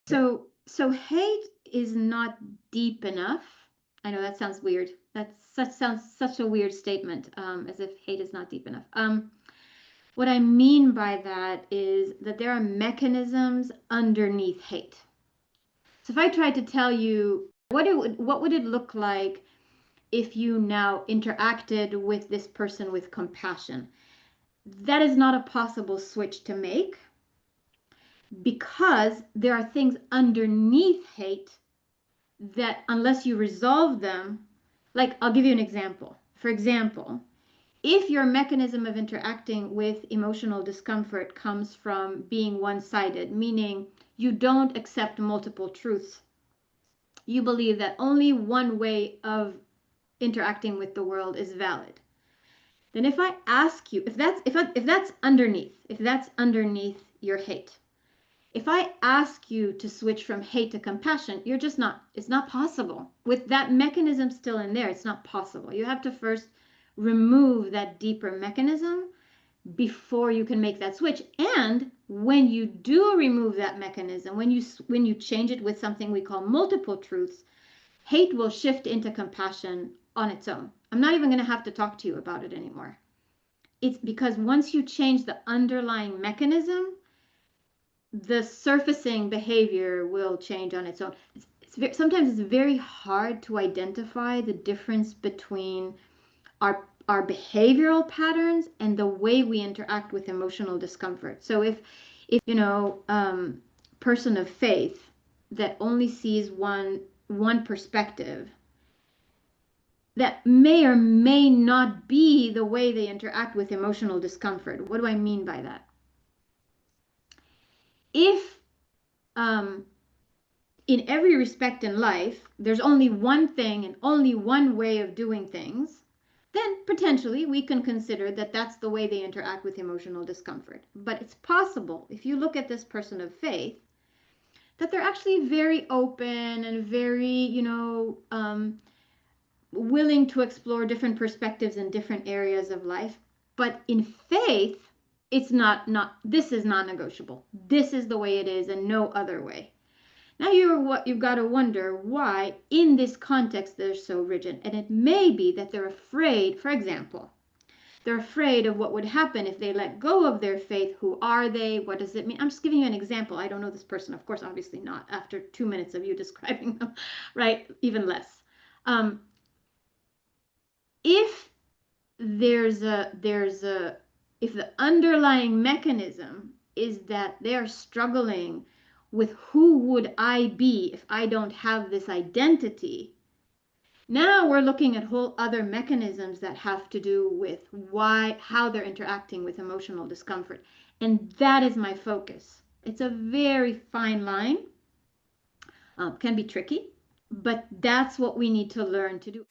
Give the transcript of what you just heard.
So hate is not deep enough. I know that sounds weird. Sounds such a weird statement, as if hate is not deep enough. What I mean by that is that there are mechanisms underneath hate. So if I tried to tell you what would it look like if you now interacted with this person with compassion, that is not a possible switch to make, because there are things underneath hate that unless you resolve them, like I'll give you an example. For example, if your mechanism of interacting with emotional discomfort comes from being one-sided, meaning you don't accept multiple truths, you believe that only one way of interacting with the world is valid, then if I ask you, if that's underneath your hate, if I ask you to switch from hate to compassion, it's not possible. With that mechanism still in there, it's not possible. You have to first remove that deeper mechanism before you can make that switch. And when you do remove that mechanism, when you change it with something we call multiple truths, hate will shift into compassion on its own. I'm not even going to have to talk to you about it anymore. It's because once you change the underlying mechanism, the surfacing behavior will change on its own. Sometimes it's very hard to identify the difference between our behavioral patterns and the way we interact with emotional discomfort. So if person of faith that only sees one perspective, that may or may not be the way they interact with emotional discomfort. What do I mean by that? If in every respect in life, there's only one thing and only one way of doing things, then potentially we can consider that that's the way they interact with emotional discomfort. But it's possible, if you look at this person of faith, that they're actually very open and very, willing to explore different perspectives in different areas of life. But in faith, it's not this is non-negotiable. This is the way it is and no other way. Now you've got to wonder why in this context they're so rigid. And it may be that they're afraid, for example, they're afraid of what would happen if they let go of their faith. Who are they? What does it mean? I'm just giving you an example. I don't know this person, of course, obviously not, after 2 minutes of you describing them, right? Even less. If if the underlying mechanism is that they're struggling with who would I be if I don't have this identity, now we're looking at whole other mechanisms that have to do with how they're interacting with emotional discomfort. And that is my focus. It's a very fine line, can be tricky, but that's what we need to learn to do.